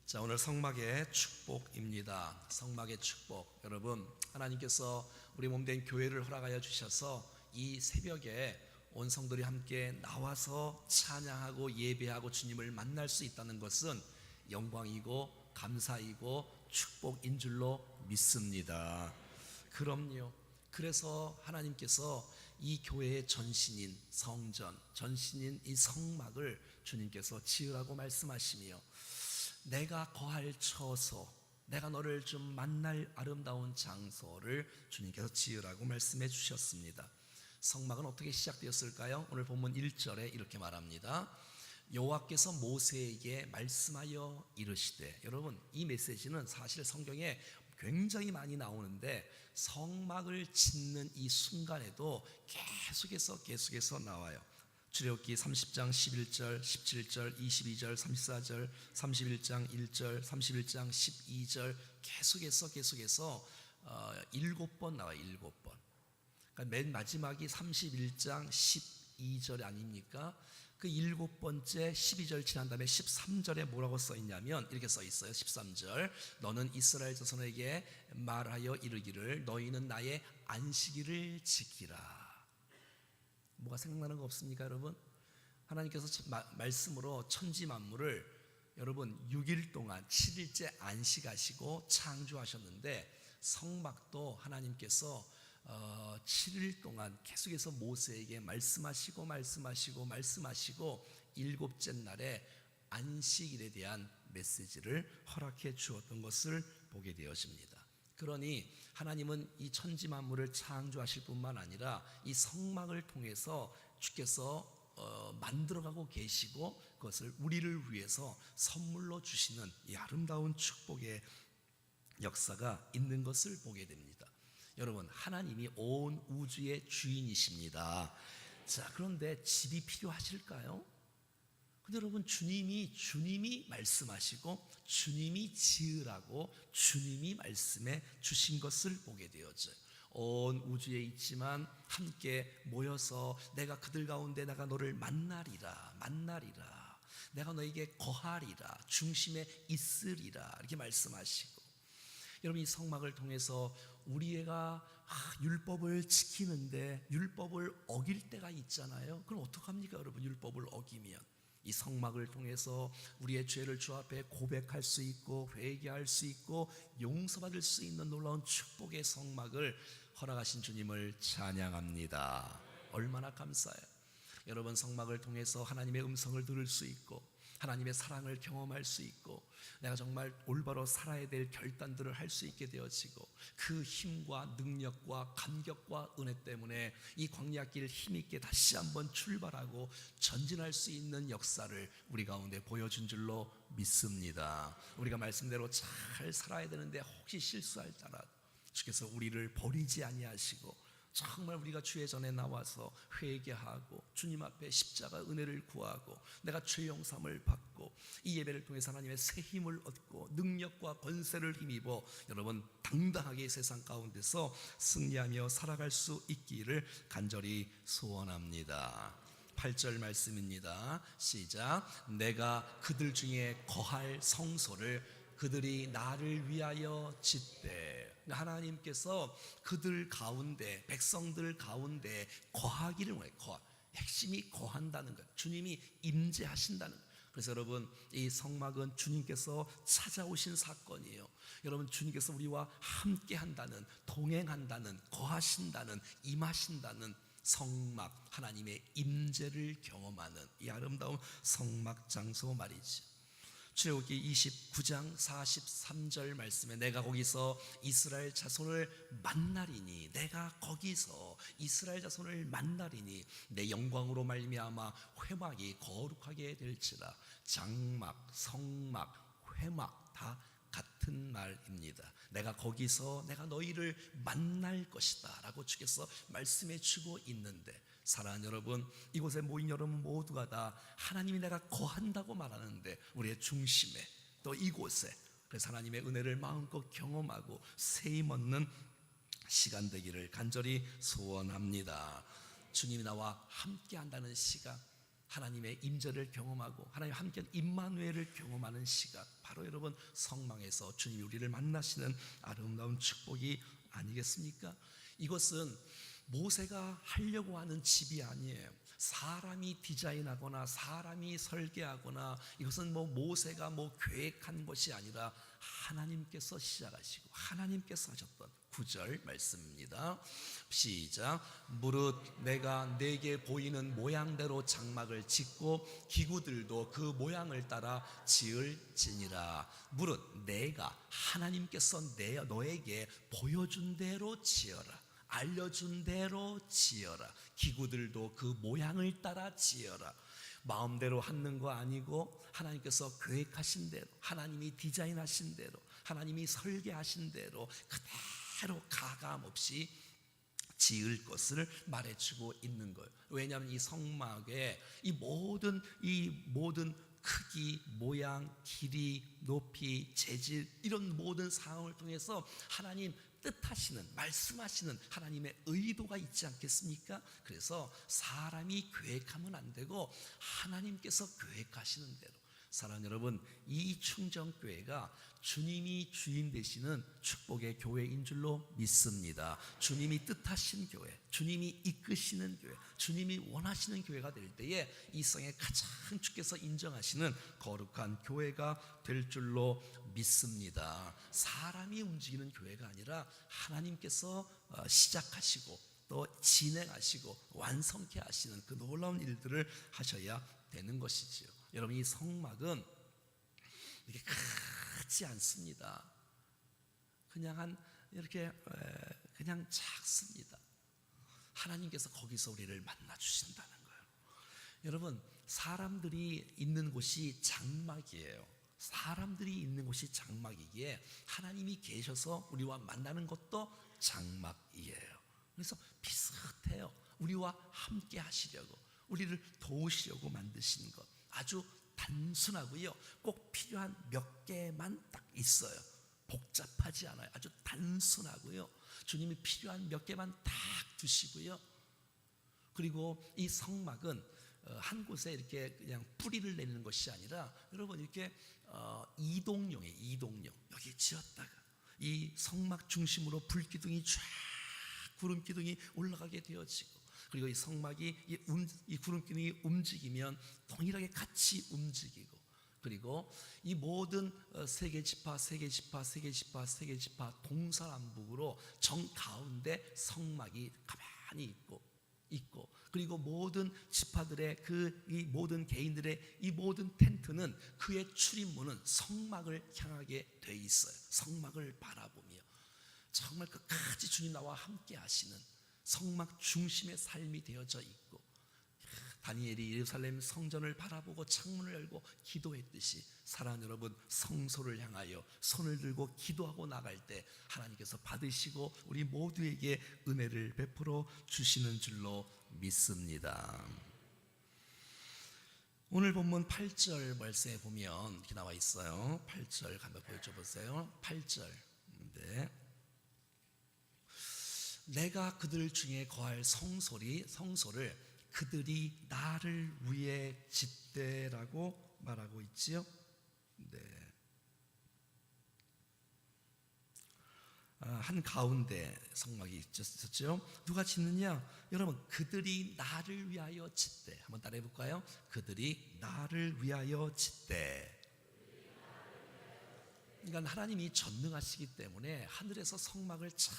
자, 오늘 성막의 축복입니다. 성막의 축복. 여러분, 하나님께서 우리 몸된 교회를 허락하여 주셔서 이 새벽에 온 성들이 함께 나와서 찬양하고 예배하고 주님을 만날 수 있다는 것은 영광이고 감사이고 축복인 줄로 믿습니다. 그럼요. 그래서 하나님께서 이 교회의 전신인 성전, 전신인 이 성막을 주님께서 지으라고 말씀하시며, 내가 거할 처소, 내가 너를 좀 만날 아름다운 장소를 주님께서 지으라고 말씀해 주셨습니다. 성막은 어떻게 시작되었을까요? 오늘 본문 1절에 이렇게 말합니다. 여호와께서 모세에게 말씀하여 이르시되. 여러분, 이 메시지는 사실 성경에 굉장히 많이 나오는데 성막을 짓는 이 순간에도 계속해서 나와요. 출애굽기 30장 11절, 17절, 22절, 34절, 31장 1절, 31장 12절 계속해서 7번 나와요. 7번. 그러니까 맨 마지막이 31장 12절 아닙니까? 그 7번째 12절 지난 다음에 13절에 뭐라고 써 있냐면 이렇게 써 있어요. 13절, 너는 이스라엘 자손에게 말하여 이르기를 너희는 나의 안식일을 지키라. 뭐가 생각나는 거 없습니까, 여러분? 하나님께서 말씀으로 천지 만물을 여러분 6일 동안 7일째 안식하시고 창조하셨는데, 성막도 하나님께서 7일 동안 계속해서 모세에게 말씀하시고 7째 날에 안식일에 대한 메시지를 허락해 주었던 것을 보게 되어집니다. 그러니 하나님은 이 천지 만물을 창조하실 뿐만 아니라 이 성막을 통해서 주께서 만들어가고 계시고 그것을 우리를 위해서 선물로 주시는 이 아름다운 축복의 역사가 있는 것을 보게 됩니다. 여러분, 하나님이 온 우주의 주인이십니다. 자, 그런데 집이 필요하실까요? 근데 여러분, 주님이 말씀하시고 주님이 지으라고 주님이 말씀해 주신 것을 보게 되어져요. 온 우주에 있지만 함께 모여서 내가 그들 가운데 내가 너를 만나리라, 내가 너에게 거하리라, 중심에 있으리라, 이렇게 말씀하시고, 여러분, 이 성막을 통해서 우리가 율법을 지키는데 율법을 어길 때가 있잖아요. 그럼 어떡합니까, 여러분? 율법을 어기면 이 성막을 통해서 우리의 죄를 주 앞에 고백할 수 있고 회개할 수 있고 용서받을 수 있는 놀라운 축복의 성막을 허락하신 주님을 찬양합니다. 얼마나 감사해요. 여러분, 성막을 통해서 하나님의 음성을 들을 수 있고 하나님의 사랑을 경험할 수 있고 내가 정말 올바로 살아야 될 결단들을 할 수 있게 되어지고, 그 힘과 능력과 감격과 은혜 때문에 이 광야길 힘있게 다시 한번 출발하고 전진할 수 있는 역사를 우리 가운데 보여준 줄로 믿습니다. 우리가 말씀대로 잘 살아야 되는데 혹시 실수할지라도 주께서 우리를 버리지 아니하시고 정말 우리가 주의 전에 나와서 회개하고 주님 앞에 십자가 은혜를 구하고 내가 죄 용서함을 받고 이 예배를 통해서 하나님의 새 힘을 얻고 능력과 권세를 힘입어 여러분 당당하게 세상 가운데서 승리하며 살아갈 수 있기를 간절히 소원합니다. 8절 말씀입니다. 시작. 내가 그들 중에 거할 성소를 그들이 나를 위하여 짓되. 하나님께서 그들 가운데, 백성들 가운데 거하기를 원해요. 핵심이 거한다는 것, 주님이 임재하신다는 것. 그래서 여러분, 이 성막은 주님께서 찾아오신 사건이에요. 여러분, 주님께서 우리와 함께 한다는, 동행한다는, 거하신다는, 임하신다는 성막, 하나님의 임재를 경험하는 이 아름다운 성막 장소 말이죠. 출애굽기 29장 43절 말씀에 내가 거기서 이스라엘 자손을 만나리니, 내가 거기서 이스라엘 자손을 만나리니 내 영광으로 말미암아 회막이 거룩하게 될지라. 장막, 성막, 회막 다 같은 말입니다. 내가 거기서 내가 너희를 만날 것이다 라고 주께서 말씀해 주고 있는데, 사랑하는 여러분, 이곳에 모인 여러분 모두가 다 하나님이 내가 거한다고 말하는데 우리의 중심에 또 이곳에, 그래서 하나님의 은혜를 마음껏 경험하고 세임 얻는 시간 되기를 간절히 소원합니다. 주님이 나와 함께 한다는 시간, 하나님의 임재를 경험하고 하나님 함께 임마누엘을 경험하는 시간, 바로 여러분 성막에서 주님이 우리를 만나시는 아름다운 축복이 아니겠습니까? 이것은 모세가 하려고 하는 집이 아니에요. 사람이 디자인하거나 사람이 설계하거나 이것은 모세가 계획한 것이 아니라 하나님께서 시작하시고 하나님께서 하셨던 9절 말씀입니다. 시작. 무릇 내가 내게 보이는 모양대로 장막을 짓고 기구들도 그 모양을 따라 지을지니라. 무릇 내가 하나님께서 너에게 보여준 대로 지어라. 알려준 대로 지어라. 기구들도 그 모양을 따라 지어라. 마음대로 하는 거 아니고 하나님께서 계획하신 대로, 하나님이 디자인하신 대로, 하나님이 설계하신 대로 그대로 가감 없이 지을 것을 말해주고 있는 거예요. 왜냐하면 이 성막에 이 모든 크기, 모양, 길이, 높이, 재질 이런 모든 상황을 통해서 하나님 뜻하시는, 말씀하시는 하나님의 의도가 있지 않겠습니까? 그래서 사람이 계획하면 안 되고 하나님께서 계획하시는 대로. 사랑하는 여러분, 이 충정교회가 주님이 주인 되시는 축복의 교회인 줄로 믿습니다. 주님이 뜻하신 교회, 주님이 이끄시는 교회, 주님이 원하시는 교회가 될 때에 이 세상에 가장 주께서 인정하시는 거룩한 교회가 될 줄로 믿습니다. 사람이 움직이는 교회가 아니라 하나님께서 시작하시고 또 진행하시고 완성케 하시는 그 놀라운 일들을 하셔야 되는 것이지요. 여러분, 이 성막은 이렇게 크지 않습니다. 그냥 작습니다. 하나님께서 거기서 우리를 만나 주신다는 거예요. 여러분, 사람들이 있는 곳이 장막이에요. 사람들이 있는 곳이 장막이기에 하나님이 계셔서 우리와 만나는 것도 장막이에요. 그래서 비슷해요. 우리와 함께 하시려고, 우리를 도우시려고 만드신 것. 아주 단순하고요. 꼭 필요한 몇 개만 딱 있어요. 복잡하지 않아요. 아주 단순하고요. 주님이 필요한 몇 개만 딱 두시고요. 그리고 이 성막은 한 곳에 이렇게 그냥 뿌리를 내리는 것이 아니라 여러분 이렇게 이동용이에요. 이동용. 여기 지었다가 이 성막 중심으로 불기둥이 쫙 구름기둥이 올라가게 되어지고, 그리고 이 성막이 이 구름기둥이 움직이면 동일하게 같이 움직이고, 그리고 이 모든 세계 지파 동서남북으로 정 가운데 성막이 가만히 있고, 그리고 모든 지파들의 이 모든 개인들의 이 모든 텐트는 그의 출입문은 성막을 향하게 돼 있어요. 성막을 바라보며 정말 끝까지 주님 나와 함께 하시는 성막 중심의 삶이 되어져 있고, 다니엘이 예루살렘 성전을 바라보고 창문을 열고 기도했듯이 사랑하는 여러분, 성소를 향하여 손을 들고 기도하고 나갈 때 하나님께서 받으시고 우리 모두에게 은혜를 베풀어 주시는 줄로 믿습니다. 오늘 본문 8절 말씀에 보면 이렇게 나와 있어요. 8절 한번 보여줘 보세요. 8절. 네. 내가 그들 중에 거할 성소를 그들이 나를 위해 짓되라고 말하고 있지요. 네. 한 가운데 성막이 있었죠. 누가 짓느냐? 여러분, 그들이 나를 위하여 짓되. 한번 따라해 볼까요? 그들이 나를 위하여 짓되. 그러니까 하나님이 전능하시기 때문에 하늘에서 성막을 쫙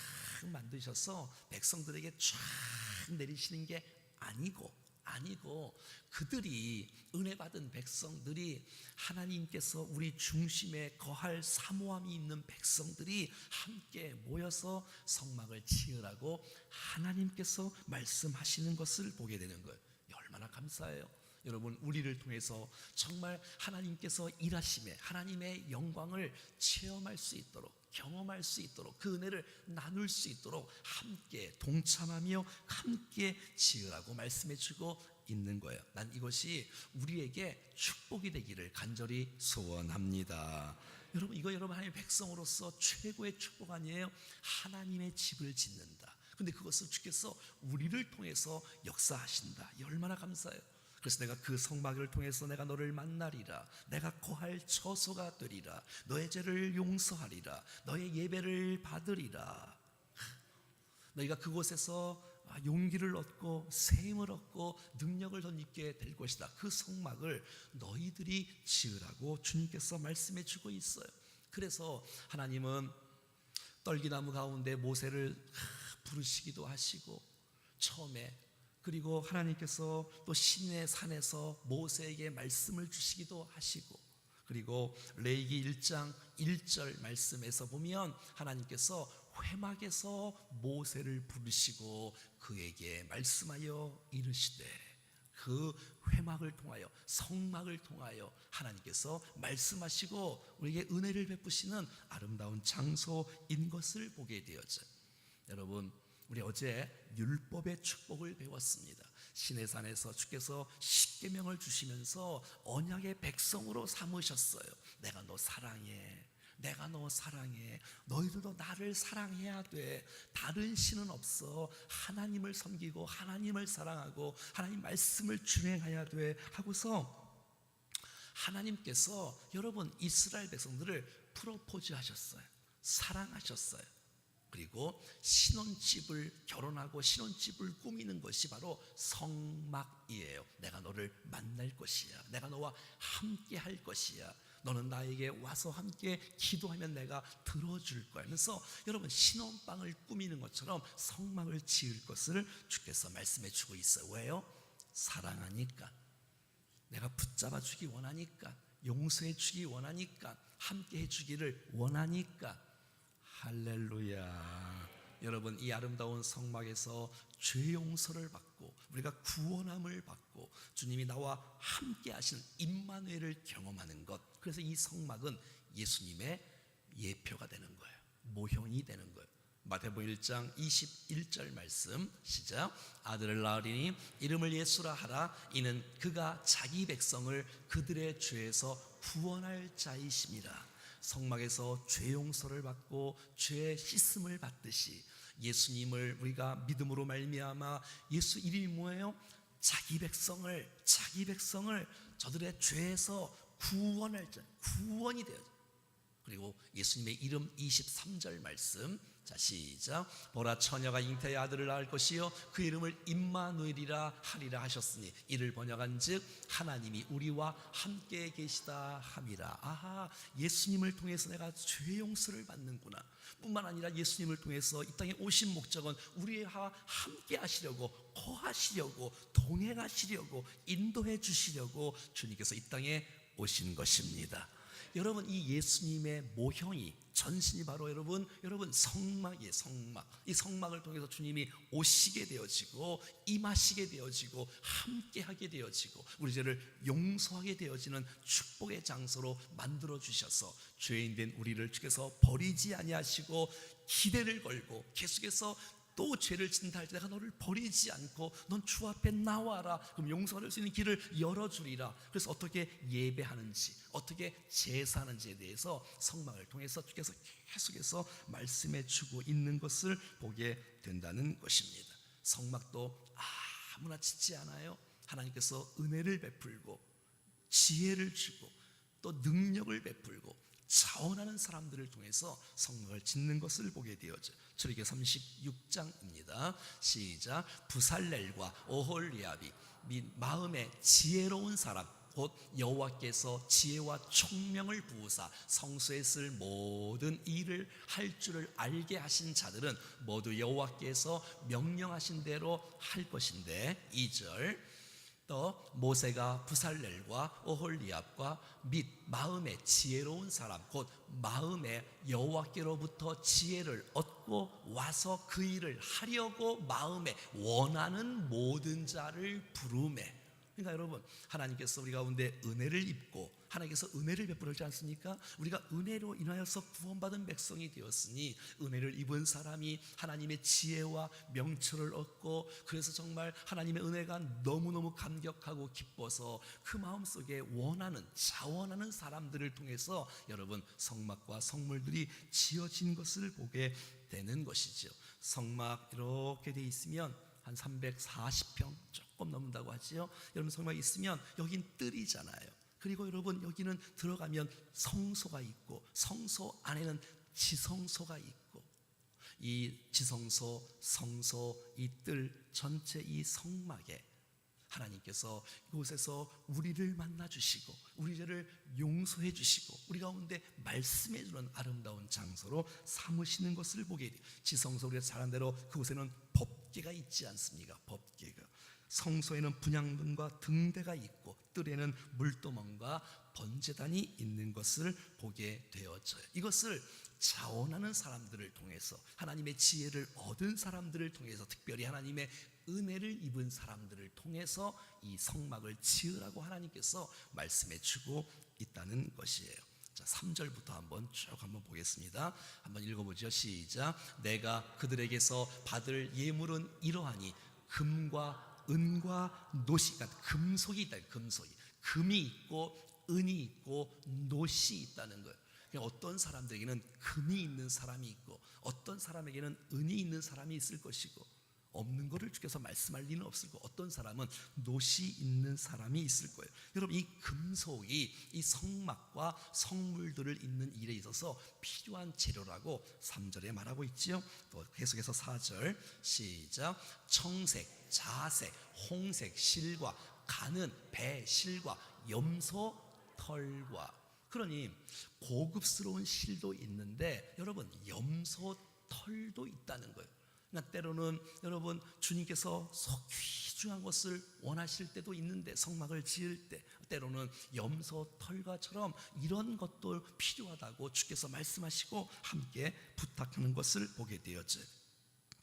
만드셔서 백성들에게 쫙 내리시는 게 아니고 그들이 은혜 받은 백성들이, 하나님께서 우리 중심에 거할 사모함이 있는 백성들이 함께 모여서 성막을 지으라고 하나님께서 말씀하시는 것을 보게 되는 거예요. 얼마나 감사해요. 여러분, 우리를 통해서 정말 하나님께서 일하심에 하나님의 영광을 체험할 수 있도록, 경험할 수 있도록, 그 은혜를 나눌 수 있도록 함께 동참하며 함께 지으라고 말씀해 주고 있는 거예요. 난 이것이 우리에게 축복이 되기를 간절히 소원합니다. 여러분, 이거 여러분 하나님의 백성으로서 최고의 축복 아니에요? 하나님의 집을 짓는다. 근데 그것을 주께서 우리를 통해서 역사하신다. 얼마나 감사해요. 그래서 내가 그 성막을 통해서 내가 너를 만나리라. 내가 거할 처소가 되리라. 너의 죄를 용서하리라. 너의 예배를 받으리라. 너희가 그곳에서 용기를 얻고 샘을 얻고 능력을 덧입게 될 것이다. 그 성막을 너희들이 지으라고 주님께서 말씀해 주고 있어요. 그래서 하나님은 떨기나무 가운데 모세를 부르시기도 하시고, 처음에, 그리고 하나님께서 또 시내 산에서 모세에게 말씀을 주시기도 하시고, 그리고 레위기 1장 1절 말씀에서 보면 하나님께서 회막에서 모세를 부르시고 그에게 말씀하여 이르시되, 그 회막을 통하여, 성막을 통하여 하나님께서 말씀하시고 우리에게 은혜를 베푸시는 아름다운 장소인 것을 보게 되어져요. 여러분, 우리 어제 율법의 축복을 배웠습니다. 시내산에서 주께서 십계명을 주시면서 언약의 백성으로 삼으셨어요. 내가 너 사랑해, 내가 너 사랑해, 너희들도 나를 사랑해야 돼. 다른 신은 없어. 하나님을 섬기고 하나님을 사랑하고 하나님 말씀을 준행해야 돼 하고서 하나님께서 여러분 이스라엘 백성들을 프로포즈 하셨어요. 사랑하셨어요. 그리고 신혼집을 결혼하고 신혼집을 꾸미는 것이 바로 성막이에요. 내가 너를 만날 것이야. 내가 너와 함께 할 것이야. 너는 나에게 와서 함께 기도하면 내가 들어줄 거야. 그래서 여러분 신혼방을 꾸미는 것처럼 성막을 지을 것을 주께서 말씀해 주고 있어요. 왜요? 사랑하니까, 내가 붙잡아 주기 원하니까, 용서해 주기 원하니까, 함께 해 주기를 원하니까. 할렐루야. 여러분, 이 아름다운 성막에서 죄 용서를 받고 우리가 구원함을 받고 주님이 나와 함께 하신 임마누엘을 경험하는 것, 그래서 이 성막은 예수님의 예표가 되는 거예요. 모형이 되는 거예요. 마태복음 1장 21절 말씀 시작. 아들을 낳으리니 이름을 예수라 하라. 이는 그가 자기 백성을 그들의 죄에서 구원할 자이심이라. 성막에서 죄 용서를 받고 죄 씻음을 받듯이 예수님을 우리가 믿음으로 말미암아, 예수 이름이 뭐예요? 자기 백성을 저들의 죄에서 구원할 자, 구원이 되어져. 그리고 예수님의 이름 23절 말씀, 자 시작. 보라, 처녀가 잉태의 아들을 낳을 것이요 그 이름을 임마누엘이라 하리라 하셨으니 이를 번역한즉 하나님이 우리와 함께 계시다 함이라. 아하, 예수님을 통해서 내가 죄 용서를 받는구나. 뿐만 아니라 예수님을 통해서 이 땅에 오신 목적은 우리와 함께 하시려고, 거하시려고, 동행하시려고, 인도해 주시려고 주님께서 이 땅에 오신 것입니다. 여러분, 이 예수님의 모형이, 전신이 바로 여러분 성막이에요. 성막. 이 성막을 통해서 주님이 오시게 되어지고 임하시게 되어지고 함께하게 되어지고 우리 죄를 용서하게 되어지는 축복의 장소로 만들어 주셔서 죄인된 우리를 주께서 버리지 아니하시고 기대를 걸고 계속해서 또 죄를 짓는다 할 때 내가 너를 버리지 않고 넌 주 앞에 나와라. 그럼 용서할 수 있는 길을 열어주리라. 그래서 어떻게 예배하는지, 어떻게 제사하는지에 대해서 성막을 통해서 주께서 계속해서 말씀해 주고 있는 것을 보게 된다는 것입니다. 성막도 아무나 짓지 않아요. 하나님께서 은혜를 베풀고 지혜를 주고 또 능력을 베풀고 자원하는 사람들을 통해서 성막을 짓는 것을 보게 되어져. 출애굽기 36장입니다. 시작. 부살렐과 오홀리압이 및 마음에 지혜로운 사람 곧 여호와께서 지혜와 총명을 부으사 성소에 쓸 모든 일을 할 줄을 알게 하신 자들은 모두 여호와께서 명령하신 대로 할 것인데, 2절. 또 모세가 부살렐과 오홀리압과 및 마음에 지혜로운 사람 곧 마음에 여호와께로부터 지혜를 얻고 와서 그 일을 하려고 마음에 원하는 모든 자를 부르매. 그러니까 여러분, 하나님께서 우리 가운데 은혜를 입고 하나님께서 은혜를 베풀지 않습니까? 우리가 은혜로 인하여서 구원받은 백성이 되었으니 은혜를 입은 사람이 하나님의 지혜와 명철을 얻고, 그래서 정말 하나님의 은혜가 너무너무 감격하고 기뻐서 그 마음속에 원하는, 자원하는 사람들을 통해서 여러분 성막과 성물들이 지어진 것을 보게 되는 것이죠. 성막 이렇게 돼 있으면 한 340평, 조금 넘는다고 하지요. 여러분 성막이 있으면 여긴 뜰이잖아요. 그리고 여러분 여기는 들어가면 성소가 있고 성소 안에는 지성소가 있고 이 지성소, 성소, 이 뜰 전체 이 성막에 하나님께서 이곳에서 우리를 만나 주시고 우리를 용서해 주시고 우리 가운데 말씀해 주는 아름다운 장소로 삼으시는 것을 보게 돼요. 지성소 우리가 잘 아는 대로 그곳에는 법궤가 있지 않습니까? 법궤가. 성소에는 분향등과 등대가 있고 뜰에는 물도망과 번제단이 있는 것을 보게 되어져요. 이것을 자원하는 사람들을 통해서 하나님의 지혜를 얻은 사람들을 통해서 특별히 하나님의 은혜를 입은 사람들을 통해서 이 성막을 지으라고 하나님께서 말씀해 주고 있다는 것이에요. 자, 3절부터 한번 보겠습니다. 한번 읽어보죠. 시작. 내가 그들에게서 받을 예물은 이러하니 금과 은과 노시, 그러니까 금속이 있다. 금이 있고 은이 있고 노시 있다는 거예요. 어떤 사람들에게는 금이 있는 사람이 있고 어떤 사람에게는 은이 있는 사람이 있을 것이고 없는 것을 주께서 말씀할 리는 없을 거고 어떤 사람은 노시 있는 사람이 있을 거예요. 여러분 이 금속이 이 성막과 성물들을 잇는 일에 있어서 필요한 재료라고 3절에 말하고 있지요. 또 계속해서 4절 시작. 청색, 자색, 홍색 실과 가는 배 실과 염소 털과. 그러니 고급스러운 실도 있는데 여러분 염소 털도 있다는 거예요. 그러니까 때로는 여러분 주님께서 귀중한 것을 원하실 때도 있는데 성막을 지을 때 때로는 염소 털과처럼 이런 것도 필요하다고 주께서 말씀하시고 함께 부탁하는 것을 보게 되었죠.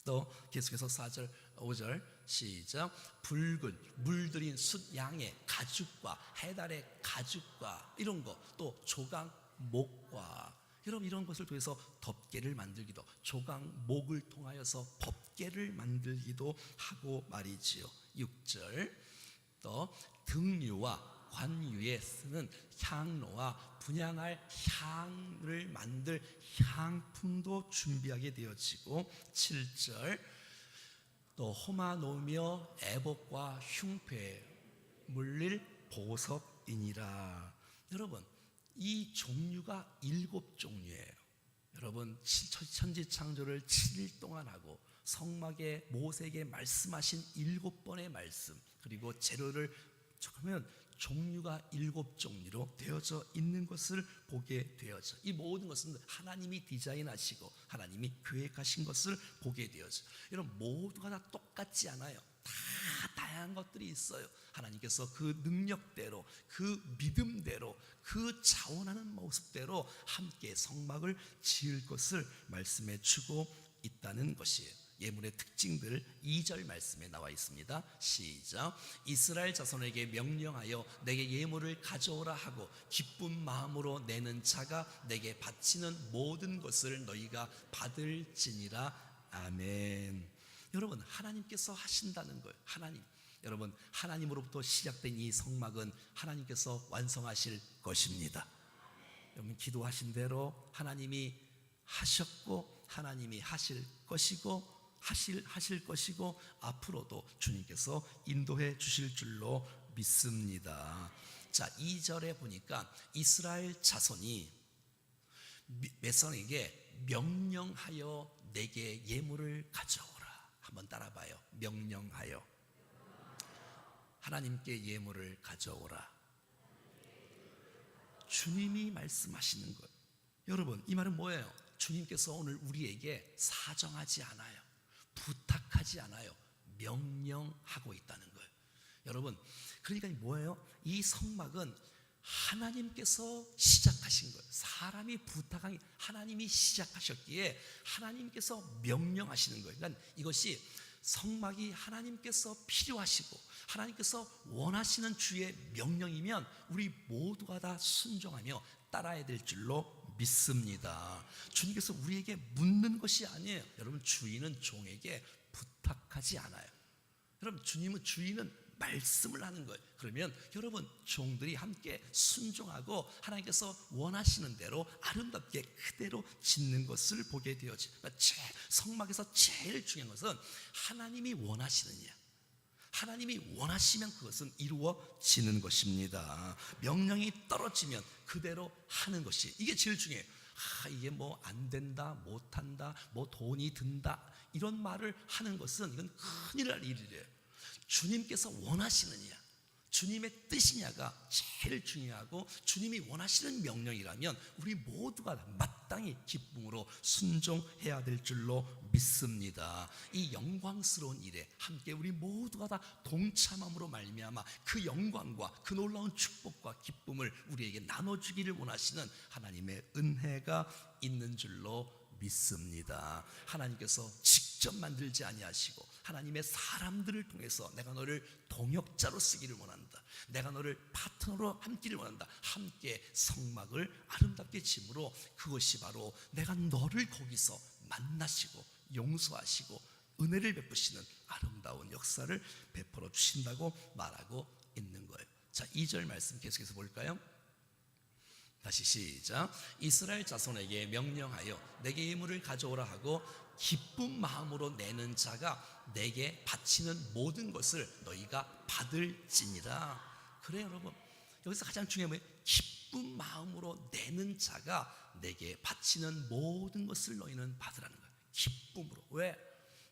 또 계속해서 4절 5절 시작. 붉은 물들인 숫양의 가죽과 해달의 가죽과 이런 거 또 조각 목과 여러분 이런 것을 통해서 덮개를 만들기도 조각목을 통하여서 법궤를 만들기도 하고 말이지요. 6절 또 등류와 관유에 쓰는 향로와 분향할 향을 만들 향품도 준비하게 되어지고 7절 또 호마 놓으며 애복과 흉패 물릴 보석이니라. 여러분 이 종류가 7종류예요. 여러분 천지창조를 7일 동안 하고 성막에 모세에게 말씀하신 7번의 말씀 그리고 재료를 그러면 종류가 7종류로 되어져 있는 것을 보게 되어져. 이 모든 것은 하나님이 디자인하시고 하나님이 계획하신 것을 보게 되어져. 여러분 모두가 다 똑같지 않아요. 다 다양한 것들이 있어요. 하나님께서 그 능력대로 그 믿음대로 그 자원하는 모습대로 함께 성막을 지을 것을 말씀해 주고 있다는 것이에요. 예물의 특징들 2절 말씀에 나와 있습니다. 시작. 이스라엘 자손에게 명령하여 내게 예물을 가져오라 하고 기쁜 마음으로 내는 자가 내게 바치는 모든 것을 너희가 받을지니라. 아멘. 여러분 하나님께서 하신다는 거예요. 여러분 하나님으로부터 시작된 이 성막은 하나님께서 완성하실 것입니다. 여러분 기도하신 대로 하나님이 하셨고 하나님이 하실 것이고 하실 것이고 앞으로도 주님께서 인도해 주실 줄로 믿습니다. 자 2절에 보니까 이스라엘 자손이 메선에게 명령하여 내게 예물을 가져오라. 한번 따라봐요. 명령하여 하나님께 예물을 가져오라. 주님이 말씀하시는 것. 여러분 이 말은 뭐예요? 주님께서 오늘 우리에게 사정하지 않아요. 부탁하지 않아요. 명령하고 있다는 거예요. 여러분 그러니까 뭐예요? 이 성막은 하나님께서 시작하신 거예요. 사람이 부탁한 게 하나님이 시작하셨기에 하나님께서 명령하시는 거예요. 그러니까 이것이 성막이 하나님께서 필요하시고 하나님께서 원하시는 주의 명령이면 우리 모두가 다 순종하며 따라야 될 줄로 믿습니다. 주님께서 우리에게 묻는 것이 아니에요. 여러분 주인은 종에게 부탁하지 않아요. 여러분 주인은 말씀을 하는 거예요. 그러면 여러분 종들이 함께 순종하고 하나님께서 원하시는 대로 아름답게 그대로 짓는 것을 보게 되어지. 그러니까 성막에서 제일 중요한 것은 하나님이 원하시느냐 하나님이 원하시면 그것은 이루어지는 것입니다. 명령이 떨어지면 그대로 하는 것이, 이게 제일 중요해요. 이게 뭐 안 된다, 못한다, 뭐 돈이 든다, 이런 말을 하는 것은 이건 큰일 날 일이래요. 주님께서 원하시느냐, 주님의 뜻이냐가 제일 중요하고, 주님이 원하시는 명령이라면 우리 모두가 마땅히 기쁨으로 순종해야 될 줄로 믿습니다. 이 영광스러운 일에 함께 우리 모두가 다 동참함으로 말미암아 그 영광과 그 놀라운 축복과 기쁨을 우리에게 나눠주기를 원하시는 하나님의 은혜가 있는 줄로 믿습니다. 하나님께서 직접 만들지 아니하시고 하나님의 사람들을 통해서 내가 너를 동역자로 쓰기를 원한다, 내가 너를 파트너로 함께를 원한다, 함께 성막을 아름답게 지므로 그것이 바로 내가 너를 거기서 만나시고 용서하시고 은혜를 베푸시는 아름다운 역사를 베풀어 주신다고 말하고 있는 거예요. 자, 2절 말씀 계속해서 볼까요? 다시 시작. 이스라엘 자손에게 명령하여 내게 예물을 가져오라 하고 기쁜 마음으로 내는 자가 내게 바치는 모든 것을 너희가 받을지니라. 그래요, 여러분. 여기서 가장 중요한 건 기쁜 마음으로 내는 자가 내게 바치는 모든 것을 너희는 받으라는 거예요. 기쁨으로. 왜?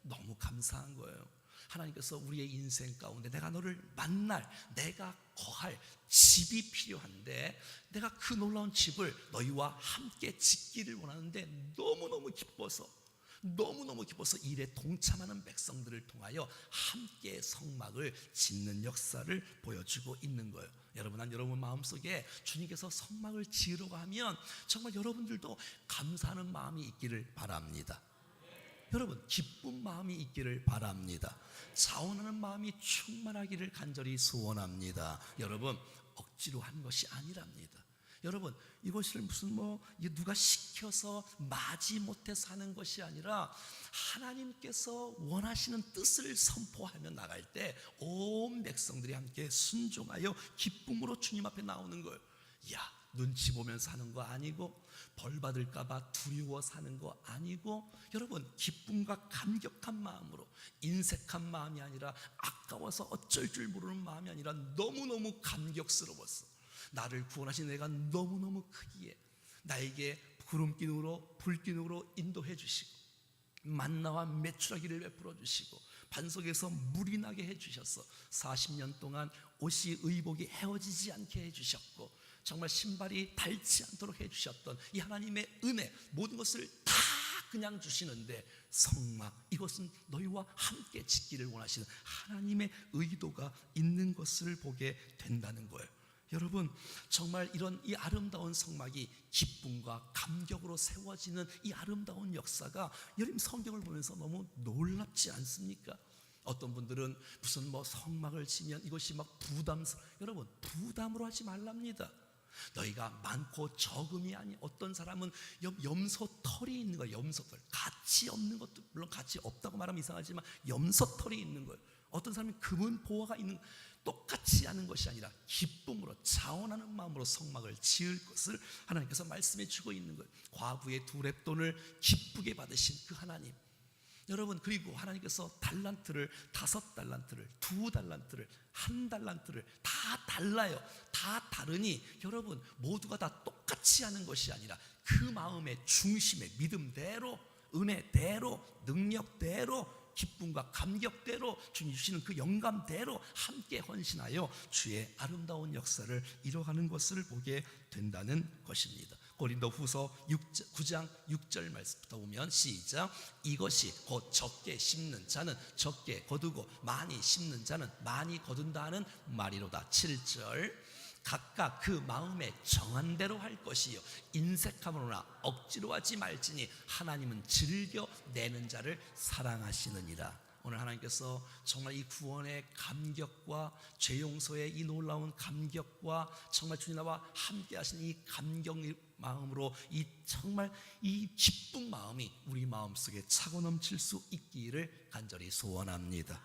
너무 감사한 거예요. 하나님께서 우리의 인생 가운데 내가 너를 만날, 내가 거할 집이 필요한데 내가 그 놀라운 집을 너희와 함께 짓기를 원하는데 너무너무 기뻐서 일에 동참하는 백성들을 통하여 함께 성막을 짓는 역사를 보여주고 있는 거예요. 여러분, 난 여러분 마음속에 주님께서 성막을 지으려고 하면 정말 여러분들도 감사하는 마음이 있기를 바랍니다. 여러분, 기쁜 마음이 있기를 바랍니다. 자원하는 마음이 충만하기를 간절히 소원합니다. 여러분, 억지로 한 것이 아니랍니다. 여러분, 이것을 무슨 누가 시켜서 마지 못해서 하는 것이 아니라 하나님께서 원하시는 뜻을 선포하며 나갈 때 온 백성들이 함께 순종하여 기쁨으로 주님 앞에 나오는 거예요. 눈치 보면서 하는 거 아니고, 벌 받을까 봐 두려워 사는 거 아니고, 여러분, 기쁨과 감격한 마음으로, 인색한 마음이 아니라, 아까워서 어쩔 줄 모르는 마음이 아니라 너무너무 감격스러웠어. 나를 구원하신 내가 너무너무 크기에 나에게 구름기둥으로 불기둥으로 인도해 주시고 만나와 메추라기를 베풀어 주시고 반석에서 물이 나게 해주셔서 40년 동안 옷이, 의복이 헤어지지 않게 해주셨고 정말 신발이 닳지 않도록 해주셨던 이 하나님의 은혜, 모든 것을 다 그냥 주시는데 성막, 이것은 너희와 함께 짓기를 원하시는 하나님의 의도가 있는 것을 보게 된다는 거예요. 여러분, 정말 이런 이 아름다운 성막이 기쁨과 감격으로 세워지는 이 아름다운 역사가 여러분 성경을 보면서 너무 놀랍지 않습니까? 어떤 분들은 무슨 성막을 치면 이것이 막 여러분, 부담으로 하지 말랍니다. 너희가 많고 적음이 아니, 어떤 사람은 염소털이 있는 거예요. 염소털, 가치 없는 것도, 물론 가치 없다고 말하면 이상하지만 염소털이 있는 거예요. 어떤 사람은 금은 보화가 있는, 똑같이 하는 것이 아니라 기쁨으로 자원하는 마음으로 성막을 지을 것을 하나님께서 말씀해 주고 있는 거예요. 과부의 2렙돈을 기쁘게 받으신 그 하나님, 여러분, 그리고 하나님께서 달란트를 5달란트를 2달란트를 1달란트를 다 달라요. 다 다르니 여러분 모두가 다 똑같이 하는 것이 아니라 그 마음의 중심의 믿음대로, 은혜대로, 능력대로, 기쁨과 감격대로, 주님 주시는 그 영감대로 함께 헌신하여 주의 아름다운 역사를 이뤄가는 것을 보게 된다는 것입니다. 고린도후서 9장 6절 말씀부터 보면 시작. 이것이 곧 적게 심는 자는 적게 거두고 많이 심는 자는 많이 거둔다는 말이로다. 7절. 각각 그 마음에 정한 대로 할 것이요 인색함으로나 억지로 하지 말지니 하나님은 즐겨 내는 자를 사랑하시느니라. 오늘 하나님께서 정말 이 구원의 감격과 죄 용서의 이 놀라운 감격과 정말 주님 나와 함께 하신 이 감격 마음으로 이 정말 이 기쁜 마음이 우리 마음속에 차고 넘칠 수 있기를 간절히 소원합니다.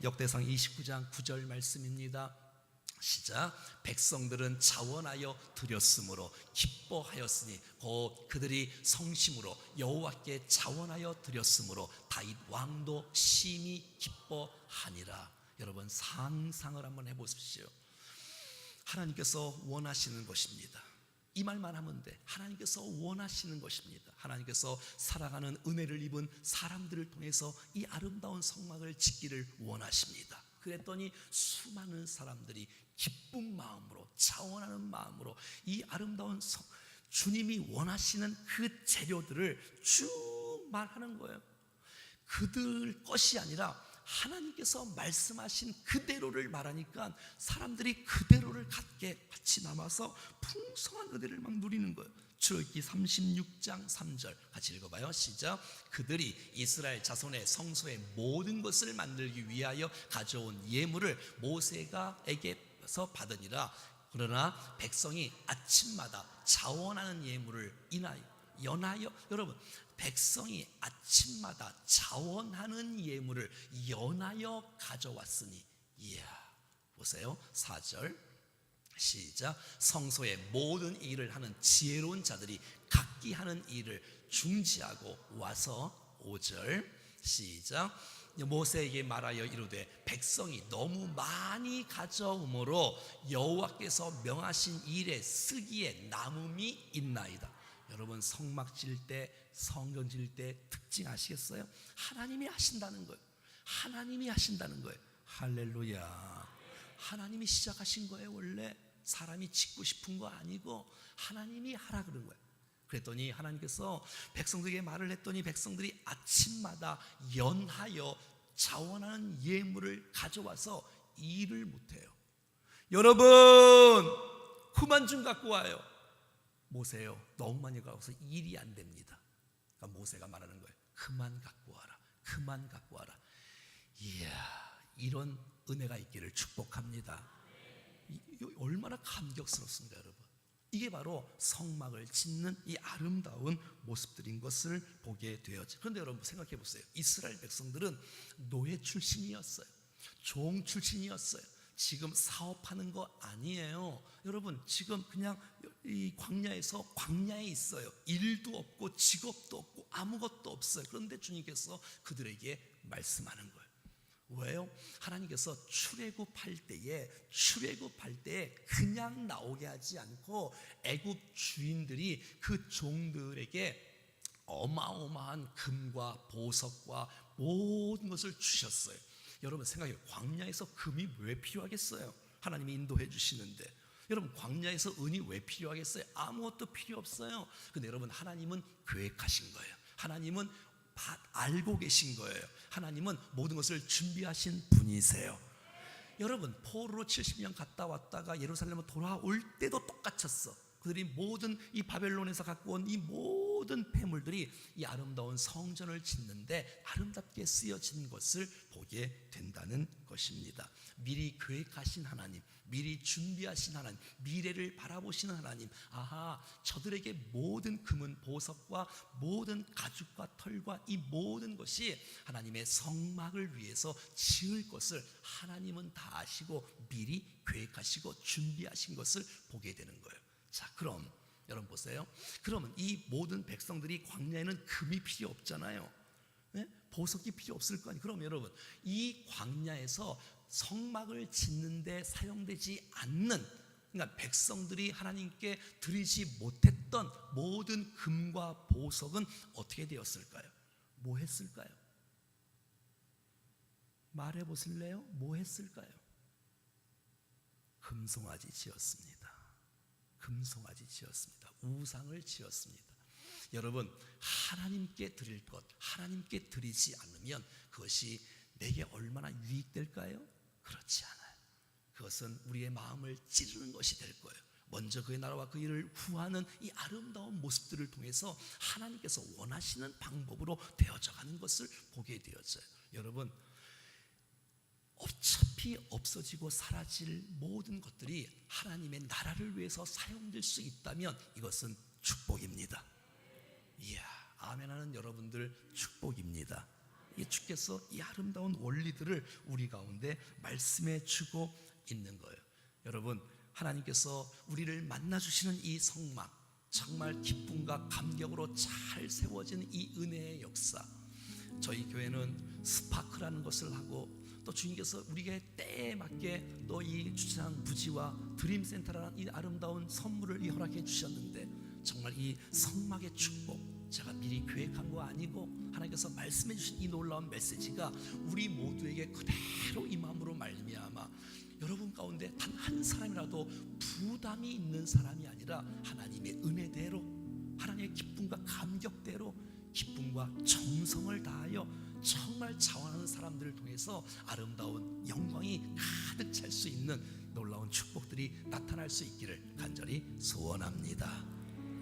역대상 29장 9절 말씀입니다. 시작. 백성들은 자원하여 드렸으므로 기뻐하였으니 곧 그들이 성심으로 여호와께 자원하여 드렸으므로 다윗 왕도 심히 기뻐하니라. 여러분 상상을 한번 해보십시오. 하나님께서 원하시는 것입니다. 이 말만 하면 돼. 하나님께서 원하시는 것입니다. 하나님께서 사랑하는 은혜를 입은 사람들을 통해서 이 아름다운 성막을 짓기를 원하십니다. 그랬더니 수많은 사람들이 기쁜 마음으로, 자원하는 마음으로 이 아름다운 주님이 원하시는 그 재료들을 쭉 말하는 거예요. 그들 것이 아니라 하나님께서 말씀하신 그대로를 말하니까 사람들이 그대로를 같이 남아서 풍성한 은혜를 막 누리는 거예요. 출애굽기 36장 3절 같이 읽어봐요. 시작. 그들이 이스라엘 자손의 성소의 모든 것을 만들기 위하여 가져온 예물을 모세가에게서 받으니라. 그러나 백성이 아침마다 자원하는 예물을 연하여, 여러분 백성이 아침마다 자원하는 예물을 연하여 가져왔으니, 이야, 보세요. 4절 시작. 성소의 모든 일을 하는 지혜로운 자들이 각기 하는 일을 중지하고 와서 5절 시작. 모세에게 말하여 이르되 백성이 너무 많이 가져오므로 여호와께서 명하신 일에 쓰기에 남음이 있나이다. 여러분 성막 지을 때, 성전 지을 때 특징 아시겠어요? 하나님이 하신다는 거예요. 하나님이 하신다는 거예요. 할렐루야. 하나님이 시작하신 거예요. 원래 사람이 짓고 싶은 거 아니고 하나님이 하라 그런 거예요. 그랬더니 하나님께서 백성들에게 말을 했더니 백성들이 아침마다 연하여 자원하는 예물을 가져와서 일을 못해요. 여러분 그만 좀 갖고 와요. 모세요, 너무 많이 가서 일이 안 됩니다. 그러니까 모세가 말하는 거예요. 그만 갖고 와라. 그만 갖고 와라. 이야, 이런 은혜가 있기를 축복합니다. 얼마나 감격스럽습니까, 여러분. 이게 바로 성막을 짓는 이 아름다운 모습들인 것을 보게 되었죠. 그런데 여러분 생각해 보세요. 이스라엘 백성들은 노예 출신이었어요. 종 출신이었어요. 지금 사업하는 거 아니에요. 여러분 지금 그냥 이 광야에 있어요. 일도 없고 직업도 없고 아무것도 없어요. 그런데 주님께서 그들에게 말씀하는 거예요. 왜요? 하나님께서 출애굽할 때에 그냥 나오게 하지 않고 애굽 주인들이 그 종들에게 어마어마한 금과 보석과 모든 것을 주셨어요. 여러분 생각해요. 광야에서 금이 왜 필요하겠어요? 하나님이 인도해 주시는데. 여러분 광야에서 은이 왜 필요하겠어요? 아무것도 필요 없어요. 근데 여러분 하나님은 계획하신 거예요. 하나님은 알고 계신 거예요. 하나님은 모든 것을 준비하신 분이세요. 여러분 포로로 70년 갔다 왔다가 예루살렘으로 돌아올 때도 똑같았어. 그들이 모든 이 바벨론에서 갖고 온 이 모든 폐물들이 이 아름다운 성전을 짓는데 아름답게 쓰여진 것을 보게 된다는 것입니다. 미리 계획하신 하나님, 미리 준비하신 하나님, 미래를 바라보시는 하나님. 아하, 저들에게 모든 금은 보석과 모든 가죽과 털과 이 모든 것이 하나님의 성막을 위해서 지을 것을 하나님은 다 아시고 미리 계획하시고 준비하신 것을 보게 되는 거예요. 자, 그럼 여러분 보세요. 그러면 이 모든 백성들이 광야에는 금이 필요 없잖아요. 네? 보석이 필요 없을 거 아니에요. 그럼 여러분 이 광야에서 성막을 짓는데 사용되지 않는, 그러니까 백성들이 하나님께 드리지 못했던 모든 금과 보석은 어떻게 되었을까요? 뭐 했을까요? 말해 보실래요? 뭐 했을까요? 금송아지 지었습니다. 금송아지 지었습니다. 우상을 지었습니다. 여러분 하나님께 드릴 것, 하나님께 드리지 않으면 그것이 내게 얼마나 유익될까요? 그렇지 않아요. 그것은 우리의 마음을 찌르는 것이 될 거예요. 먼저 그의 나라와 그 일을 구하는 이 아름다운 모습들을 통해서 하나님께서 원하시는 방법으로 되어져 가는 것을 보게 되어져요. 여러분 어차피 없어지고 사라질 모든 것들이 하나님의 나라를 위해서 사용될 수 있다면 이것은 축복입니다. 이야, 아멘하는 여러분들 축복입니다. 이 주께서 이 아름다운 원리들을 우리 가운데 말씀해 주고 있는 거예요. 여러분 하나님께서 우리를 만나주시는 이 성막, 정말 기쁨과 감격으로 잘 세워진 이 은혜의 역사, 저희 교회는 스파크라는 것을 하고 또 주님께서 우리에게 때에 맞게 또 이 주차장 부지와 드림센터라는 이 아름다운 선물을 허락해 주셨는데, 정말 이 성막의 축복, 제가 미리 계획한 거 아니고 하나님께서 말씀해 주신 이 놀라운 메시지가 우리 모두에게 그대로 이 마음으로 말미암아 여러분 가운데 단 한 사람이라도 부담이 있는 사람이 아니라 하나님의 은혜대로, 하나님의 기쁨과 감격대로 기쁨과 정성을 다하여 정말 자원하는 사람들을 통해서 아름다운 영광이 가득 찰 수 있는 놀라운 축복들이 나타날 수 있기를 간절히 소원합니다.